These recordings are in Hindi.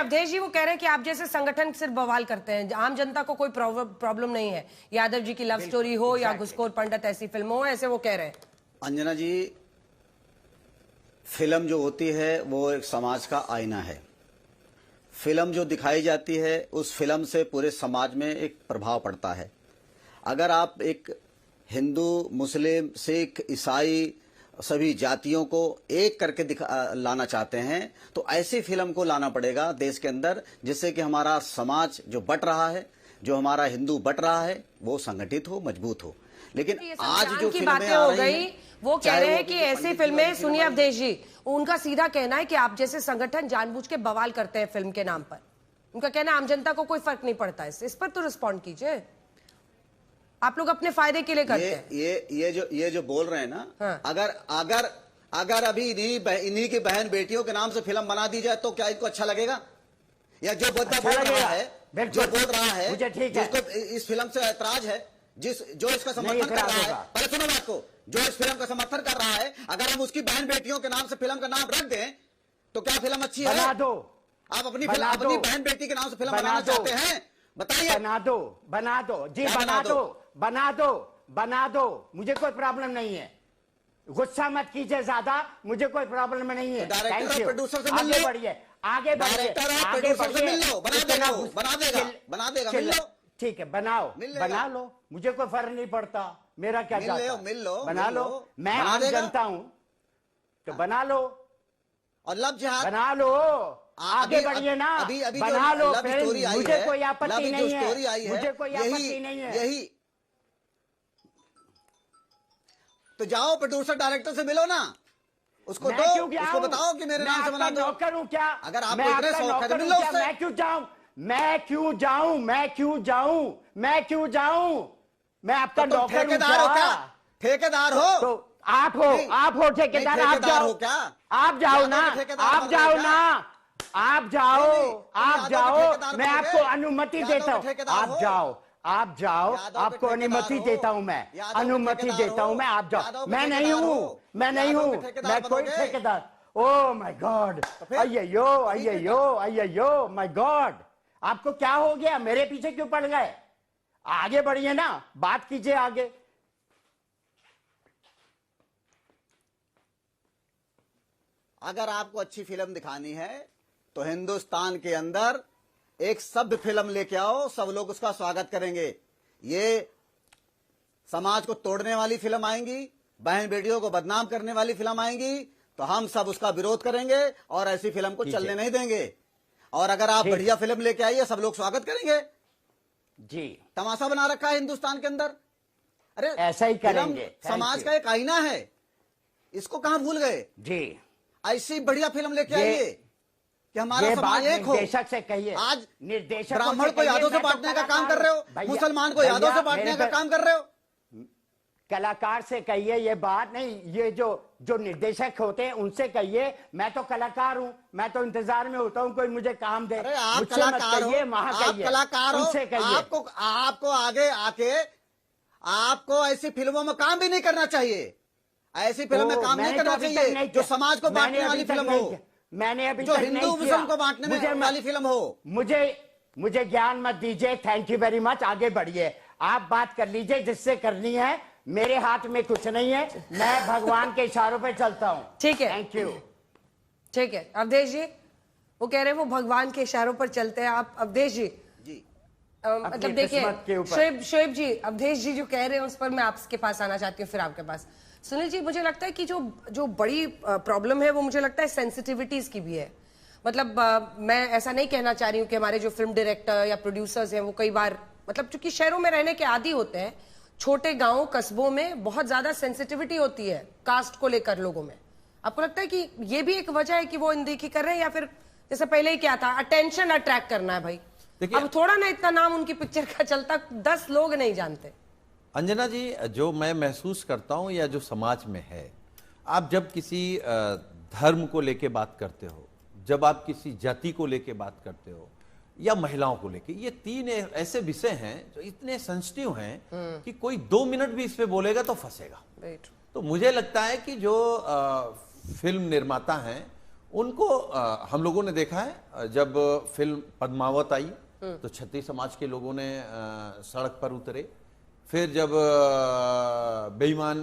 अवधेश जी वो कह रहे हैं कि आप जैसे संगठन सिर्फ बवाल करते हैं, आम जनता को कोई प्रॉब्लम नहीं है। यादव जी की लव स्टोरी हो या घुसखोर पंडित ऐसी फिल्म हो, ऐसे वो कह रहे हैं। अंजना जी, फिल्म जो होती है वो एक समाज का आईना है। फिल्म जो दिखाई जाती है उस फिल्म से पूरे समाज में एक प्रभाव पड़ता है। अगर आप एक हिंदू, मुस्लिम, सिख, ईसाई सभी जातियों को एक करके लाना चाहते हैं तो ऐसी फिल्म को लाना पड़ेगा देश के अंदर, जिससे कि हमारा समाज जो बट रहा है, जो हमारा हिंदू बट रहा है, वो संगठित हो, मजबूत हो। लेकिन आज जो की बातें हो गई, वो कह रहे हैं कि ऐसी फिल्में, सुनिए अवधेश जी, उनका सीधा कहना है कि आप जैसे संगठन जानबूझ के बवाल करते हैं फिल्म के नाम पर। उनका कहना है आम जनता को कोई फर्क नहीं पड़ता है। इस पर तो रिस्पॉन्ड कीजिए। आप लोग अपने फायदे के लिए करते हैं। ये जो बोल रहे हैं ना, हाँ। अगर अभी इन्हीं की बहन बेटियों के नाम से फिल्म बना दी जाए तो क्या इनको अच्छा लगेगा? या जो बंदा बोल रहा है, जिसको इस फिल्म से ऐतराज है, जो इसका समर्थन कर रहा है, पहले सुनो बात को, जो इस फिल्म का समर्थन कर रहा है, अगर हम उसकी बहन बेटियों के नाम से फिल्म का नाम रख दें तो क्या फिल्म अच्छी है? बना दो। आप अपनी बहन बेटी के नाम से फिल्म बनाना चाहते हैं? बताइए। बना दो जी, बना दो। मुझे कोई प्रॉब्लम नहीं है। गुस्सा मत कीजिए ज्यादा, मुझे कोई प्रॉब्लम नहीं है। डायरेक्टर और प्रोड्यूसर से मिल आगे बढ़िए, आगे बढ़िए, आगे बढ़िए। बना देगा, मिल लो। ठीक है, बना लो, मुझे कोई फर्क नहीं पड़ता। मेरा क्या जाता, बना लो। मैं आम जनता हूं तो बना लो। और लव जिहाद बना लो, आगे बढ़िए ना। अभी बना लो, मुझे कोई आपत्ति नहीं है, मुझे कोई आपत्ति नहीं है। यही तो जाओ प्रोड्यूसर डायरेक्टर से मिलो ना, उसको दो, उसको बताओ कि मेरे नाम से बना दो। नौकर हूं क्या? अगर आपको इतने शौक है तो मिल लो उससे। मैं क्यों जाऊं? मैं आपका नौकर हूं क्या? ठेकेदार हो तो आप हो ठेकेदार। आप जाओ क्या? आप जाओ ना, आप जाओ। मैं आपको अनुमति देता हूँ। आप जाओ, आपको अनुमति देता हूं मैं, अनुमति देता हूं मैं। आप जाओ। मैं नहीं हूं, मैं कोई ठेकेदार। ओ माय गॉड, अय्यो माय गॉड। आपको क्या हो गया? मेरे पीछे क्यों पड़ गए? आगे बढ़िए ना, बात कीजिए आगे। अगर आपको अच्छी फिल्म दिखानी है तो हिंदुस्तान के अंदर एक सभ्य फिल्म लेके आओ, सब लोग उसका स्वागत करेंगे। ये समाज को तोड़ने वाली फिल्म आएंगी, बहन बेटियों को बदनाम करने वाली फिल्म आएंगी तो हम सब उसका विरोध करेंगे और ऐसी फिल्म को चलने नहीं देंगे। और अगर आप बढ़िया फिल्म लेके आइए, सब लोग स्वागत करेंगे जी। तमाशा बना रखा है हिंदुस्तान के अंदर। अरे ऐसा ही करेंगे। समाज का एक आईना है, इसको कहां भूल गए जी? ऐसी बढ़िया फिल्म लेके आइए कि हमारा समाज एक हो। निर्देशक से कहिए। आज निर्देशक ब्राह्मण को यादों से बांटने का काम कर रहे हो, मुसलमान को यादों से बांटने का काम कर रहे हो। कलाकार से कहिए ये बात नहीं, ये जो निर्देशक होते हैं उनसे कहिए। मैं तो कलाकार हूं, मैं तो इंतजार में होता हूं कोई मुझे काम दे। अरे आप कलाकार हो, आप कलाकार हो, आपको आगे आके आपको ऐसी फिल्मों में काम भी नहीं करना चाहिए। ऐसी फिल्म में काम नहीं करना चाहिए जो समाज को बांटने वाली फिल्म हो, मैंने अभी जो हिंदू मुस्लिम को बांटने वाली फिल्म हो। मुझे ज्ञान मत दीजिए। Thank you very much. आगे बढ़िए, आप बात कर लीजिए जिससे करनी है। मेरे हाथ में कुछ नहीं है, मैं भगवान के इशारों पे चलता हूँ। ठीक है, थैंक यू। ठीक है अवधेश जी, वो कह रहे हैं वो भगवान के इशारों पर चलते हैं। आप अवधेश जी मतलब देखिए शोएब जी, अवधेश जी जो कह रहे हैं उस पर मैं आपके पास आना चाहती हूँ, फिर आपके पास। सुनील जी, मुझे लगता है कि जो बड़ी प्रॉब्लम है वो मुझे लगता है सेंसिटिविटीज की भी है। मतलब मैं ऐसा नहीं कहना चाह रही हूँ कि हमारे जो फिल्म डायरेक्टर या प्रोड्यूसर्स हैं वो कई बार मतलब चूंकि शहरों में रहने के आदी होते हैं, छोटे गांव कस्बों में बहुत ज्यादा सेंसिटिविटी होती है कास्ट को लेकर लोगों में। आपको लगता है कि ये भी एक वजह है कि वो अनदेखी कर रहे हैं, या फिर जैसे पहले ही क्या था, अटेंशन अट्रैक्ट करना है भाई? अब थोड़ा ना इतना नाम उनकी पिक्चर का चलता, 10 लोग नहीं जानते। अंजना जी, जो मैं महसूस करता हूं या जो समाज में है, आप जब किसी धर्म को लेके बात करते हो, जब आप किसी जाति को लेके बात करते हो या महिलाओं को लेके, ये 3 ऐसे विषय हैं जो इतने सेंसिटिव हैं कि कोई 2 मिनट भी इस पे बोलेगा तो फंसेगा। तो मुझे लगता है कि जो फिल्म निर्माता हैं उनको हम लोगों ने देखा है, जब फिल्म पद्मावत आई तो क्षत्रिय समाज के लोगों ने सड़क पर उतरे। फिर जब बेईमान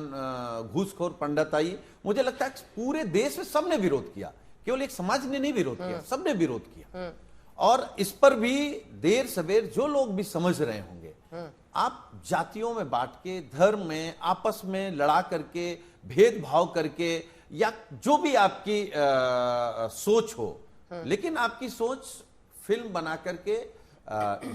घूसखोर पंडित आई, मुझे लगता है पूरे देश में सबने विरोध किया, केवल एक समाज ने नहीं विरोध किया, सबने विरोध किया। और इस पर भी देर सवेर जो लोग भी समझ रहे होंगे, आप जातियों में बांट के, धर्म में आपस में लड़ा करके, भेदभाव करके, या जो भी आपकी सोच हो, लेकिन आपकी सोच फिल्म बना करके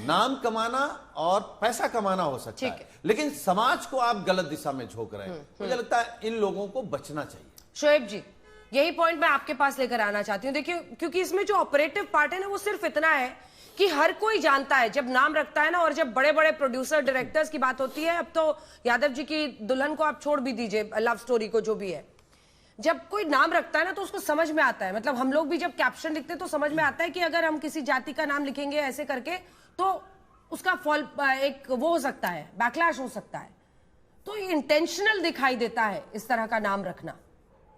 नाम कमाना और पैसा कमाना हो सकता है, लेकिन समाज को आप गलत दिशा में झोंक रहे हैं। मुझे लगता है इन लोगों को बचना चाहिए। शोएब जी, यही पॉइंट मैं आपके पास लेकर आना चाहती हूँ। देखिए, क्योंकि इसमें जो ऑपरेटिव पार्ट है ना, वो सिर्फ इतना है कि हर कोई जानता है, जब नाम रखता है ना, और जब बड़े बड़े प्रोड्यूसर डायरेक्टर्स की बात होती है, अब तो यादव जी की दुल्हन को आप छोड़ भी दीजिए, लव स्टोरी को, जो भी है, जब कोई नाम रखता है ना तो उसको समझ में आता है। मतलब हम लोग भी जब कैप्शन लिखते हैं तो समझ में आता है कि अगर हम किसी जाति का नाम लिखेंगे ऐसे करके तो उसका फॉल एक वो हो सकता है, बैकलैश हो सकता है। तो ये इंटेंशनल दिखाई देता है इस तरह का नाम रखना।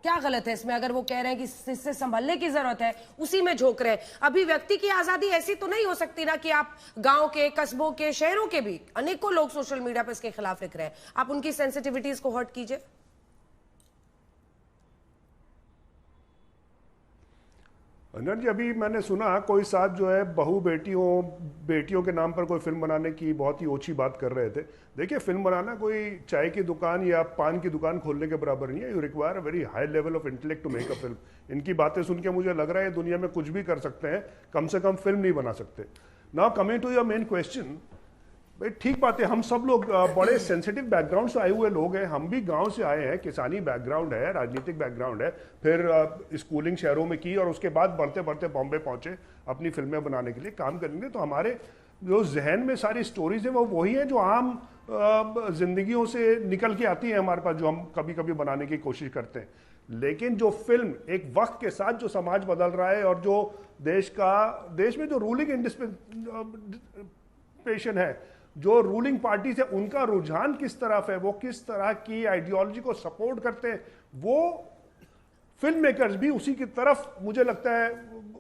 क्या गलत है इसमें? अगर वो कह रहे हैं कि इससे संभलने की जरूरत है, उसी में झोंक रहे हैं। अभी व्यक्ति की आजादी ऐसी तो नहीं हो सकती ना कि आप गांव के, कस्बों के, शहरों के भी अनेकों लोग सोशल मीडिया पर इसके खिलाफ लिख रहे हैं, आप उनकी सेंसिटिविटीज को हर्ट कीजिए। अनंत जी, अभी मैंने सुना कोई साथ जो है बहू बेटियों के नाम पर कोई फिल्म बनाने की बहुत ही ओछी बात कर रहे थे। देखिए, फिल्म बनाना कोई चाय की दुकान या पान की दुकान खोलने के बराबर नहीं है। You require a very high level of intellect to make a film. इनकी बातें सुन के मुझे लग रहा है दुनिया में कुछ भी कर सकते हैं, कम से कम फिल्म नहीं बना सकते। Now coming to your main question, भाई ठीक बात है, हम सब लोग बड़े सेंसिटिव बैकग्राउंड से आए हुए लोग हैं। हम भी गांव से आए हैं, किसानी बैकग्राउंड है, राजनीतिक बैकग्राउंड है, फिर स्कूलिंग शहरों में की और उसके बाद बढ़ते बढ़ते बॉम्बे पहुंचे अपनी फिल्में बनाने के लिए काम करेंगे। तो हमारे जो जहन में सारी स्टोरीज है वो वही है जो आम जिंदगियों से निकल के आती है हमारे पास, जो हम कभी कभी बनाने की कोशिश करते हैं। लेकिन जो फिल्म एक वक्त के साथ जो समाज बदल रहा है और जो देश में जो रूलिंग इंडिपेंडेंट है, जो रूलिंग पार्टी है, उनका रुझान किस तरफ है, वो किस तरह की आइडियोलॉजी को सपोर्ट करते हैं, वो फिल्म मेकर्स भी उसी की तरफ, मुझे लगता है,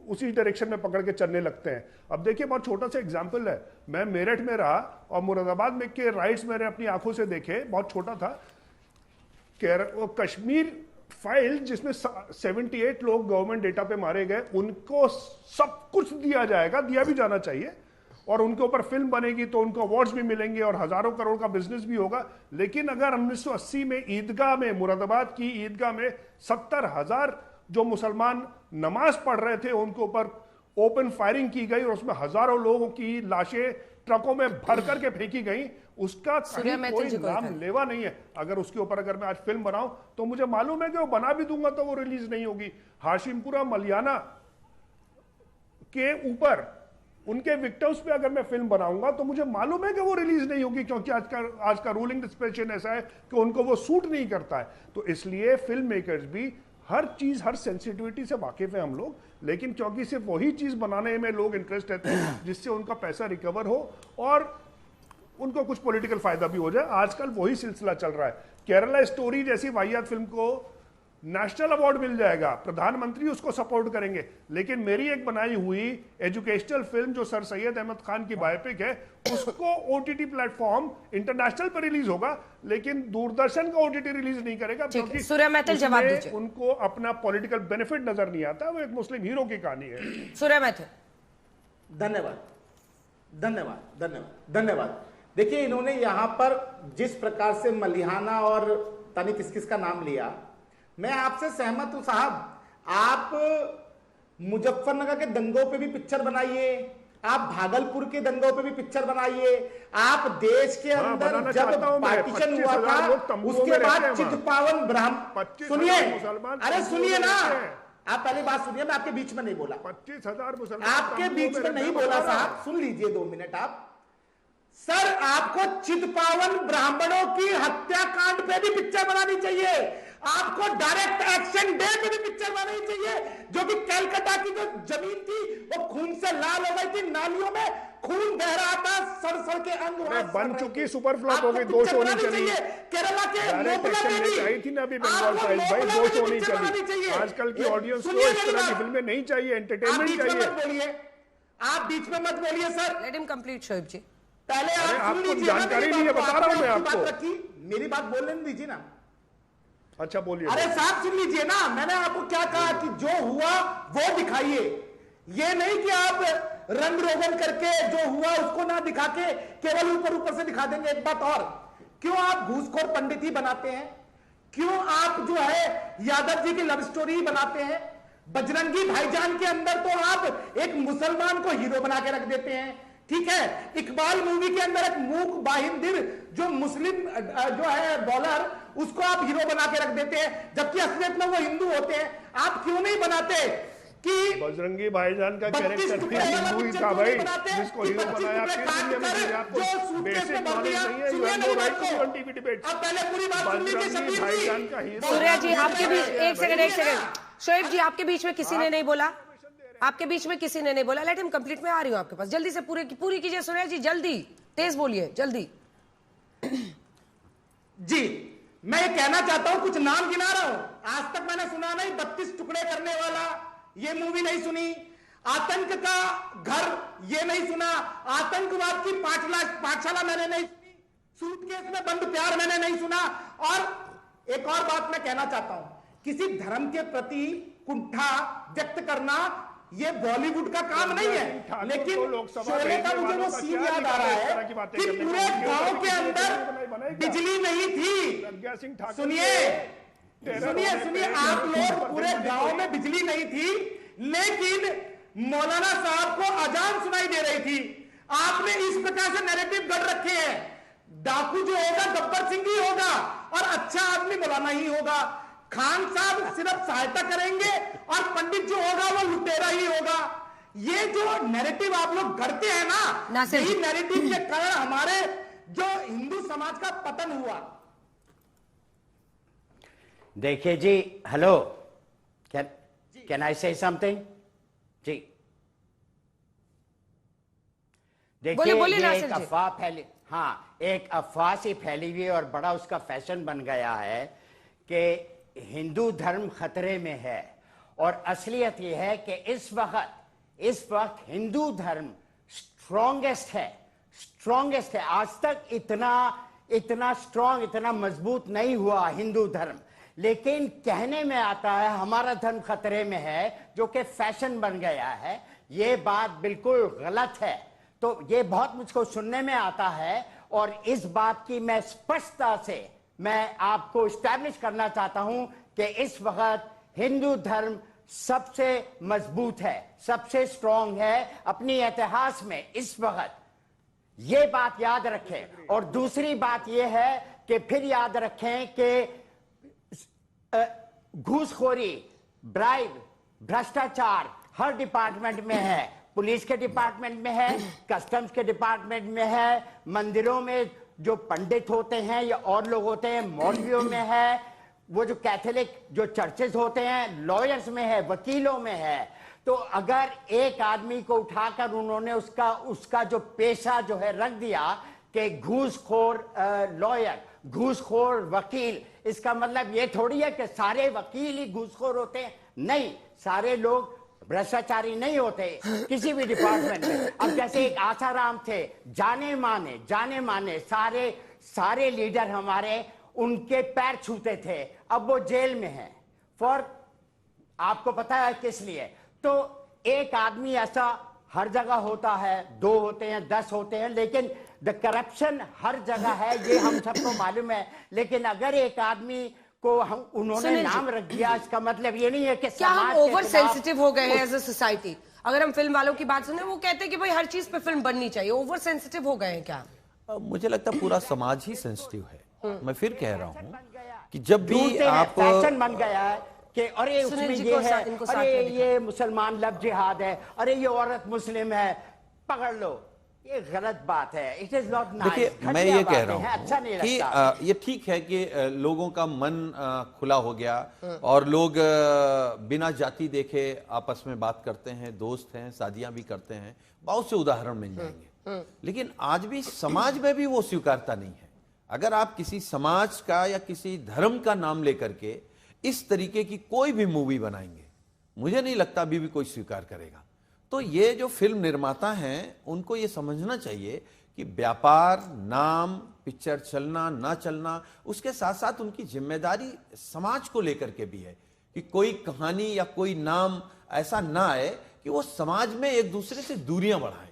उसी डायरेक्शन में पकड़ के चलने लगते हैं। अब देखिए, बहुत छोटा सा एग्जांपल है, मैं मेरठ में रहा और मुरादाबाद में के राइट्स मैंने अपनी आंखों से देखे, बहुत छोटा था। कश्मीर फाइल जिसमें 78 लोग गवर्नमेंट डेटा पे मारे गए, उनको सब कुछ दिया जाएगा, दिया भी जाना चाहिए, और उनके ऊपर फिल्म बनेगी तो उनको अवार्ड्स भी मिलेंगे और हजारों करोड़ का बिजनेस भी होगा। लेकिन अगर 1980 में ईदगाह में, मुरादाबाद की ईदगाह में 70,000 जो मुसलमान नमाज पढ़ रहे थे, उनके ऊपर ओपन फायरिंग की गई और उसमें हजारों लोगों की लाशें ट्रकों में भर करके फेंकी गई, उसका कहीं कोई नाम लेवा नहीं है। अगर उसके ऊपर अगर मैं आज फिल्म बनाऊं तो मुझे मालूम है कि वो बना भी दूंगा तो वो रिलीज नहीं होगी। हाशिमपुरा मलियाना के ऊपर उनके विक्टिम्स पे अगर मैं फिल्म बनाऊंगा तो मुझे मालूम है कि वो रिलीज नहीं होगी, क्योंकि आज का रूलिंग डिस्पेंसेशन ऐसा है कि उनको वो सूट नहीं करता है। तो इसलिए फिल्म मेकर्स भी हर चीज, हर सेंसिटिविटी से वाकिफ है हम लोग, लेकिन क्योंकि सिर्फ वही चीज बनाने में लोग इंटरेस्ट रहते हैं जिससे उनका पैसा रिकवर हो और उनको कुछ पॉलिटिकल फायदा भी हो जाए। आजकल वही सिलसिला चल रहा है। केरला स्टोरी जैसी वाहियात फिल्म को नेशनल अवार्ड मिल जाएगा, प्रधानमंत्री उसको सपोर्ट करेंगे, लेकिन मेरी एक बनाई हुई एजुकेशनल फिल्म जो सर सैयद अहमद खान की बायोपिक है, उसको ओटीटी प्लेटफॉर्म इंटरनेशनल पर रिलीज होगा, लेकिन दूरदर्शन का ओटीटी रिलीज नहीं करेगा, क्योंकि जवाब दीजिए। उनको अपना पॉलिटिकल बेनिफिट नजर नहीं आता। वो एक मुस्लिम हीरो की कहानी है। सूर्य मैथिल, धन्यवाद धन्यवाद धन्यवाद धन्यवाद। देखिए, इन्होंने यहां पर जिस प्रकार से मलिहाना और तनी किसकिस का नाम लिया, मैं आपसे सहमत हूं साहब। आप मुजफ्फरनगर के दंगों पे भी पिक्चर बनाइए, आप भागलपुर के दंगों पे भी पिक्चर बनाइए, आप देश के अंदर जब पार्टीशन हुआ था उसके बाद चितपावन ब्राह्मण, सुनिए, अरे सुनिए ना, आप पहले बात सुनिए, मैं आपके बीच में नहीं बोला, 25,000 मुसलमान आपके बीच में नहीं बोला साहब, सुन लीजिए 2 मिनट आप। सर, आपको चितपावन ब्राह्मणों की हत्याकांड पे भी पिक्चर बनानी चाहिए। आपको डायरेक्ट एक्शन डे में भी पिक्चर बनानी चाहिए, जो कि कलकत्ता की जो जमीन थी वो खून से लाल हो गई थी, नालियों में खून बह रहा था, सड़ के अंग बन चुकी, सुपर फ्लॉप हो गई, 2 शो नहीं चली। केरला के मोपला में भी आई थी ना अभी बंगाल फाइल, भाई 2 शो नहीं चली। आजकल की ऑडियंस को इस तरह की फिल्में नहीं चाहिए, एंटरटेनमेंट चाहिए। आप बीच में मत बोलिए sir, let him complete Shoaib ji. पहले आप सुन लीजिए, जानकारी नहीं है, बता रहा हूं मैं आपको। मेरी बात बोलने दीजिए ना। अच्छा बोलिए। अरे साहब सुन लीजिए ना, मैंने आपको क्या कहा कि जो हुआ वो दिखाइए, ये नहीं कि आप रंग रोगन करके जो हुआ उसको ना दिखा के केवल ऊपर ऊपर से दिखा देंगे। एक बात और, क्यों आप घूसखोर पंडित ही बनाते हैं? क्यों आप जो है यादव जी की लव स्टोरी बनाते हैं? बजरंगी भाईजान के अंदर तो आप एक मुसलमान को हीरो बना के रख देते हैं, ठीक है। इकबाल मूवी के अंदर एक मूक बाहिंदिर जो मुस्लिम जो है बॉलर, उसको आप हीरो बना के रख देते हैं, जबकि असलियत में वो हिंदू होते हैं। आप क्यों नहीं बनाते कि बजरंगी भाईजान का कैरेक्टर भी हिंदू ही था भाई, जिसको हीरो बनाया। भाईजान का हीरो। सूर्या जी आपके बीच, एक सेकंड शोएब जी, आपके बीच में किसी ने नहीं बोला, आपके बीच में किसी ने नहीं बोला। लेट हिम कंप्लीट, में आ रही हूं आपके पास, जल्दी से पूरी कीजिए सूर्या जी, जल्दी, तेज बोलिए, जल्दी। जी मैं ये कहना चाहता हूं, कुछ नाम गिना रहा हूं। आज तक मैंने सुना नहीं 32 टुकड़े करने वाला, ये मूवी नहीं सुनी। आतंक का घर, ये नहीं सुना। आतंकवाद की पाठशाला मैंने नहीं सुनी। सूटकेस में बंद प्यार मैंने नहीं सुना। और एक और बात मैं कहना चाहता हूं, किसी धर्म के प्रति कुंठा व्यक्त करना ये बॉलीवुड का काम नहीं है। लेकिन शोले का मुझे वो सीन याद आ रहा है कि पूरे गांव के अंदर बिजली नहीं थी। सुनिए आप लोग, पूरे गांव में बिजली नहीं थी, लेकिन मौलाना साहब को अजान सुनाई दे रही थी। आपने इस प्रकार से नैरेटिव गढ़ रखे हैं, डाकू जो होगा गब्बर सिंह ही होगा और अच्छा आदमी मौलाना ही होगा। खान साहब सिर्फ सहायता करेंगे और पंडित जो होगा वो लुटेरा ही होगा। ये जो नैरेटिव आप लोग गढ़ते हैं ना, यही नैरेटिव के कारण हमारे जो हिंदू समाज का पतन हुआ। देखिए जी, हेलो, कैन आई से समथिंग जी? देखिए ये एक अफवाह फैली, हाँ एक अफवाह सी फैली हुई और बड़ा उसका फैशन बन गया है कि हिंदू धर्म खतरे में है। और असलियत यह है कि इस वक्त हिंदू धर्म स्ट्रॉन्गेस्ट है। आज तक इतना स्ट्रॉन्ग, इतना मजबूत नहीं हुआ हिंदू धर्म। लेकिन कहने में आता है हमारा धर्म खतरे में है, जो कि फैशन बन गया है। ये बात बिल्कुल गलत है। तो ये बहुत मुझको सुनने में आता है और इस बात की मैं स्पष्टता से मैं आपको स्टैब्लिश करना चाहता हूं कि इस वक्त हिंदू धर्म सबसे मजबूत है, सबसे स्ट्रॉन्ग है अपनी इतिहास में इस वक्त। ये बात याद रखें। और दूसरी बात यह है कि फिर याद रखें कि घूसखोरी, ब्राइब, भ्रष्टाचार हर डिपार्टमेंट में है। पुलिस के डिपार्टमेंट में है, कस्टम्स के डिपार्टमेंट में है, मंदिरों में जो पंडित होते हैं या और लोग होते हैं, मौलवियों में है, वो जो कैथोलिक जो चर्चेस होते हैं, लॉयर्स में है, वकीलों में है। तो अगर एक आदमी को उठाकर उन्होंने उसका जो पेशा जो है रख दिया कि घूसखोर लॉयर, घूसखोर वकील, इसका मतलब ये थोड़ी है कि सारे वकील ही घूसखोर होते हैं। नहीं, सारे लोग भ्रष्टाचारी नहीं होते किसी भी डिपार्टमेंट में। अब जैसे एक आसाराम थे, जाने माने सारे लीडर हमारे उनके पैर छूते थे, अब वो जेल में हैं। आपको पता है किस लिए? तो एक आदमी ऐसा हर जगह होता है, 2 होते हैं, 10 होते हैं, लेकिन द करप्शन हर जगह है, ये हम सबको मालूम है। लेकिन अगर एक आदमी को उन्होंने नाम रख दिया, इसका मतलब ये नहीं है कि क्या हम ओवर सेंसिटिव हो गए हैं एज अ सोसाइटी? अगर हम फिल्म वालों की बात सुने, वो कहते हैं कि भाई हर चीज पे फिल्म बननी चाहिए। ओवर सेंसिटिव हो गए हैं क्या? मुझे लगता है पूरा समाज ही सेंसिटिव है। मैं फिर कह रहा हूं कि जब भी आप फैशन बन गया है कि अरे उसमें ये है, अरे ये मुसलमान लव जिहाद है, अरे ये औरत मुस्लिम है, पकड़ लो। ये गलत बात है, इट इज नॉट नाइस। देखिए मैं ये कह रहा हूँ अच्छा नहीं कि लगता। ये ठीक है कि लोगों का मन खुला हो गया और लोग बिना जाति देखे आपस में बात करते हैं, दोस्त हैं, शादियां भी करते हैं, बहुत से उदाहरण मिल जाएंगे। लेकिन आज भी समाज में भी वो स्वीकारता नहीं है। अगर आप किसी समाज का या किसी धर्म का नाम लेकर के इस तरीके की कोई भी मूवी बनाएंगे, मुझे नहीं लगता अभी भी कोई स्वीकार करेगा। तो ये जो फिल्म निर्माता हैं उनको ये समझना चाहिए कि व्यापार, नाम, पिक्चर चलना ना चलना, उसके साथ साथ उनकी जिम्मेदारी समाज को लेकर के भी है कि कोई कहानी या कोई नाम ऐसा ना आए कि वो समाज में एक दूसरे से दूरियां बढ़ाए।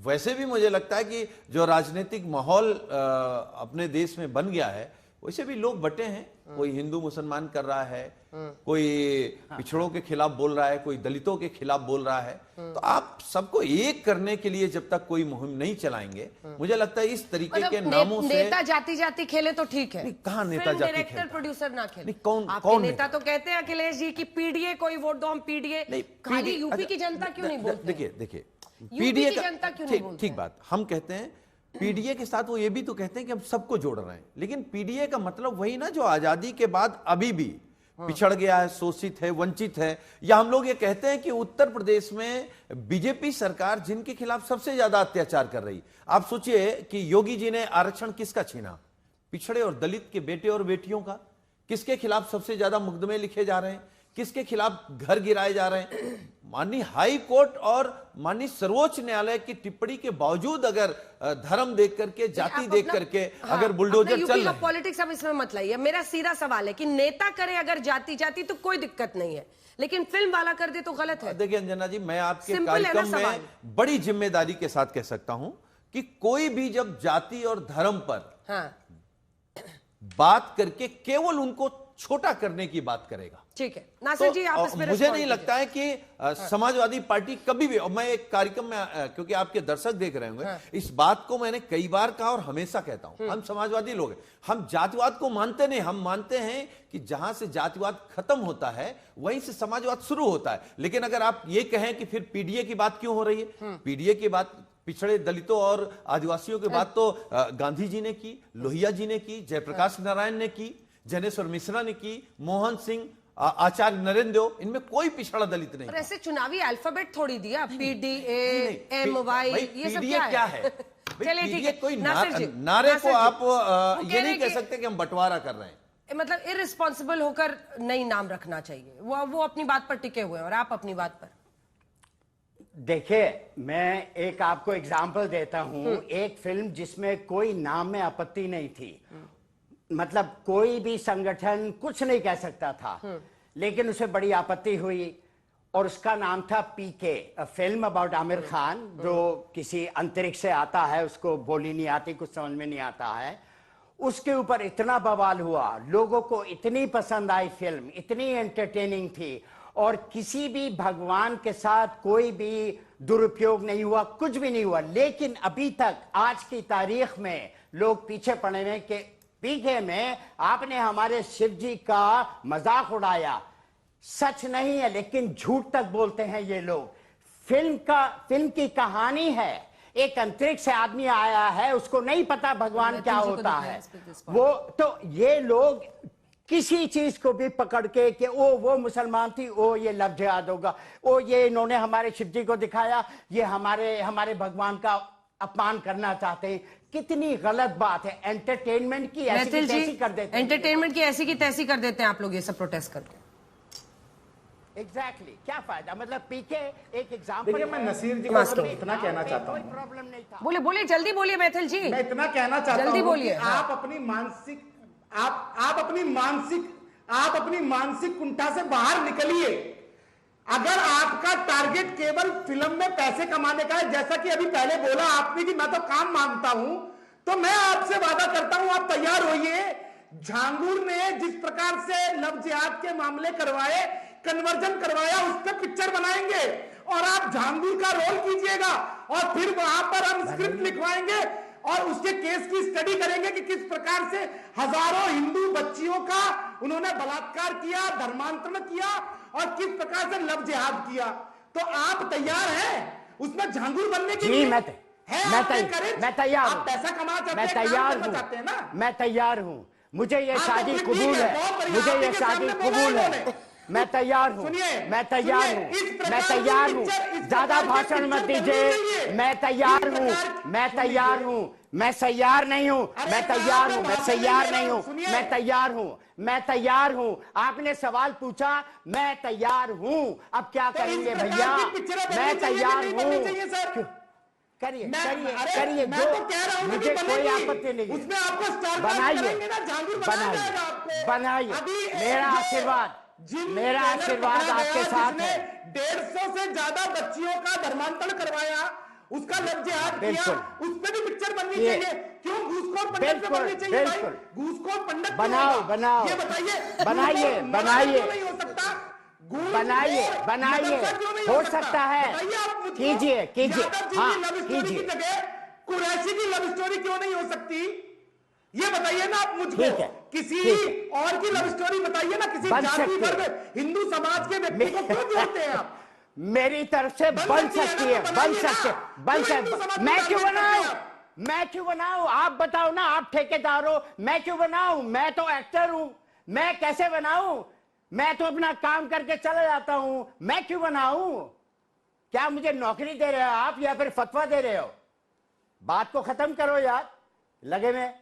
वैसे भी मुझे लगता है कि जो राजनीतिक माहौल अपने देश में बन गया है, वैसे भी लोग बटे हैं। कोई हिंदू मुसलमान कर रहा है, कोई पिछड़ों के खिलाफ बोल रहा है, कोई दलितों के खिलाफ बोल रहा है। तो आप सबको एक करने के लिए जब तक कोई मुहिम नहीं चलाएंगे, मुझे लगता है इस तरीके के नामों से नेता जाति जाति खेले तो ठीक है। कहाँ नेता जाति डायरेक्टर खेलता? प्रोड्यूसर ना खेले। कौन नेता तो कहते हैं अखिलेश जी की पीडीए कोई वोट दो, हम पीडीए। खाली यूपी की जनता क्यों नहीं बोलती? देखिए यूपी की जनता क्यों नहीं बोलती? ठीक बात, हम कहते हैं पीडीए के साथ वो ये भी तो कहते हैं कि हम सबको जोड़ रहे हैं, लेकिन पीडीए का मतलब वही ना जो आजादी के बाद अभी भी पिछड़ गया है, शोषित है, वंचित है। या हम लोग ये कहते हैं कि उत्तर प्रदेश में बीजेपी सरकार जिनके खिलाफ सबसे ज्यादा अत्याचार कर रही। आप सोचिए कि योगी जी ने आरक्षण किसका छीना? पिछड़े और दलित के बेटे और बेटियों का। किसके खिलाफ सबसे ज्यादा मुकदमे लिखे जा रहे हैं? किसके खिलाफ घर गिराए जा रहे हैं? माननीय हाई कोर्ट और माननीय सर्वोच्च न्यायालय की टिप्पणी के बावजूद अगर धर्म देख करके, जाति देख करके अगर बुलडोजर चल रहे हैं। पॉलिटिक्स अब इसमें मत लाइए। मेरा सीधा सवाल है कि नेता करे अगर जाति जाति तो कोई दिक्कत नहीं है, लेकिन फिल्म वाला कर दे तो गलत है। देखिए अंजना जी, मैं आपके कार्यक्रम में बड़ी जिम्मेदारी के साथ कह सकता हूं कि कोई भी जब जाति और धर्म पर बात करके केवल उनको छोटा करने की बात करेगा, ठीक है नासिर जी, आप इसमें मुझे नहीं लगता है कि समाजवादी पार्टी कभी भी, और मैं एक कार्यक्रम में क्योंकि आपके दर्शक देख रहे होंगे, इस बात को मैंने कई बार कहा और हमेशा कहता हूं, हम समाजवादी लोग हैं, हम जातिवाद को मानते नहीं। हम मानते हैं कि जहां से जातिवाद खत्म होता है वहीं से समाजवाद शुरू होता है। लेकिन अगर आप ये कहें कि फिर पीडीए की बात क्यों हो रही है, पीडीए की बात पिछड़े दलितों और आदिवासियों की बात तो गांधी जी ने की, लोहिया जी ने की, जयप्रकाश नारायण ने की, जनेश्वर मिश्रा ने की, मोहन सिंह, आचार्य नरेंद्र देव, इनमें कोई पिछड़ा दलित नहीं। ऐसे चुनावी अल्फाबेट थोड़ी दिया, पीडीए, एमवाई, ये सब क्या है? चलिए ठीक है, कोई नारे को आप ये नहीं कह सकते कि हम बंटवारा कर रहे हैं। मतलब इररिस्पॉन्सिबल होकर नहीं नाम रखना चाहिए। वो अपनी बात पर टिके हुए हैं और आप अपनी बात पर। देखिए मैं एक आपको एग्जाम्पल देता हूं, एक फिल्म जिसमें कोई नाम में आपत्ति नहीं थी, मतलब कोई भी संगठन कुछ नहीं कह सकता था, लेकिन उसे बड़ी आपत्ति हुई और उसका नाम था पीके, फिल्म अबाउट आमिर खान, जो किसी अंतरिक्ष से आता है, उसको बोली नहीं आती, कुछ समझ में नहीं आता है। उसके ऊपर इतना बवाल हुआ, लोगों को इतनी पसंद आई फिल्म, इतनी एंटरटेनिंग थी और किसी भी भगवान के साथ कोई भी दुरुपयोग नहीं हुआ, कुछ भी नहीं हुआ। लेकिन अभी तक आज की तारीख में लोग पीछे पड़े हैं कि पीके में आपने हमारे शिव जी का मजाक उड़ाया। सच नहीं है, लेकिन झूठ तक बोलते हैं ये लोग। फिल्म की कहानी है, एक अंतरिक्ष से आदमी आया है, उसको नहीं पता भगवान क्या होता है, वो तो ये लोग किसी चीज को भी पकड़ के कि ओ वो मुसलमान थी, ओ ये लव जिहाद होगा, ओ ये इन्होंने हमारे शिव जी को दिखाया, ये हमारे भगवान का अपमान करना चाहते हैं। कितनी गलत बात है। एंटरटेनमेंट की ऐसी की तैसी कर देते हैं, एंटरटेनमेंट की ऐसी की तैसी कर देते हैं आप लोग ये सब प्रोटेस्ट करके। एग्जैक्टली क्या फायदा? मतलब पीके एक एग्जांपल। देखिए मैं नसीर जी को सिर्फ इतना कहना चाहता हूँ, कोई प्रॉब्लम नहीं था। बोलिए जल्दी बोलिए मैथिल जी। मैं इतना कहना चाहता जल्दी हूँ बोलिए। कि आप अपनी मानसिक कुंठा से बाहर निकलिए। अगर आपका टारगेट केवल फिल्म में पैसे कमाने का है, जैसा कि अभी पहले बोला आपने कि मैं तो काम मांगता हूं, तो मैं आपसे वादा करता हूं आप तैयार होइए। झांगुर ने जिस प्रकार से लव जिहाद के मामले करवाए, कन्वर्जन करवाया, उस पर पिक्चर बनाएंगे और आप झांगुर का रोल कीजिएगा और फिर वहां पर हम स्क्रिप्ट लिखवाएंगे और उसके केस की स्टडी करेंगे कि किस प्रकार से हजारों हिंदू बच्चियों का उन्होंने बलात्कार किया, धर्मांतरण किया और किस प्रकार से लव जिहाद किया। तो आप तैयार हैं उसमें झांगुर बनने के लिए? मैं तैयार हूँ, आप पैसा कमा चाहते मैं हैं, काम तैयार करना हूँ, चाहते हैं ना। मैं तैयार हूँ, मुझे ये हाँ, तो शादी फिर कबूल ठीक है, है, बहुत बढ़िया, मुझे ये आपके शादी सामने बोला कबूल है, इन्होंने। मैं तैयार हूँ, सुनिए, मैं तैयार सुनिए, हूँ, इस प्रकार मैं की तैयार हूँ, पिक्चर, इस ज्यादा प्रकार की भाषण मत पिक्चर दीजिए, बननी चाहिए। मैं तैयार इस हूँ, प्रकार- मैं सुन तैयार लीजिए। हूँ, मैं तैयार नहीं हूँ, अरे मैं साहब, तैयार मैं हूँ, मैं भाषण तैयार दे रहा नहीं हूं, हूँ, सुनिए। मैं तैयार हूँ, मैं तैयार हूँ, आपने सवाल पूछा, मैं तैयार हूँ, अब क्या तो करेंगे इस प्रकार भैया, की पिक्चरें बननी मैं चाहिए कि तैयार नहीं बननी हूँ, चाहिए, सर? करिए मैं- करिए अरे, करिए, मैं जो तो कह रहा हूं ना कि मुझे कोई बनेगी। आपत्ति नहीं है, उसमें आपको स्टार कास्ट बनाइए, करेंगे ना, झांगुर बनाया बनाइए, जाएगा आपको। बनाइए, अभी मेरा जो आशीर्वाद, जिम मेरा ट्रेनर आशीर्वाद पकड़ा आपके गया, साथ जिसने है। 150 से ज्यादा बच्चियों का धर्मांतरण करवाया, उसका लव जिहाद किया, बिल्कुल। उस पर भी पिक्चर बननी ये- चाहिए। क्यों घूसखोर पंडित पे बिल्कुल, बननी चाहिए भाई? बिल्कुल। घूसखोर पंडित क्यों बनाओ, होगा? बनाओ। ये बताइए, बनाइए, घूसखोर बनाइए। क्यों नहीं हो सकता? बनाइए, बनाइए, मदरसा क्यों नहीं हो सकता है, बताइए आप मुझको। कीजिए, कीजिए, यादव जी हाँ, की लव स्टोरी की कीजिए। जगह कुरैशी की लव स्टोरी क्यों नहीं हो सकती? ये बताइए ना आप मुझको। ठीक है, किसी ठीक है। और की लव स्टोरी बताइए ना, किसी बन जाति सकती है। वर्ग हिंदू समाज के व्यक्ति को क्यों जोड़ते हैं आप? मेरी तरफ से बन सकती है, तो बन बनाइए ना। सकते, बन क्यों हिंदू समाज सकते, को मैं क्यों टारगेट करते बनाऊं, हैं आप? मैं क्यों बनाऊं, आप बताओ ना, आप ठेकेदार हो, मैं क्यों बनाऊं, मैं तो एक्टर हूं, मैं कैसे बनाऊं, मैं तो अपना काम करके चला जाता हूं, मैं क्यों बनाऊं, क्या मुझे नौकरी दे रहे हो आप या फिर फतवा दे रहे हो, बात को खत्म करो यार, लगे में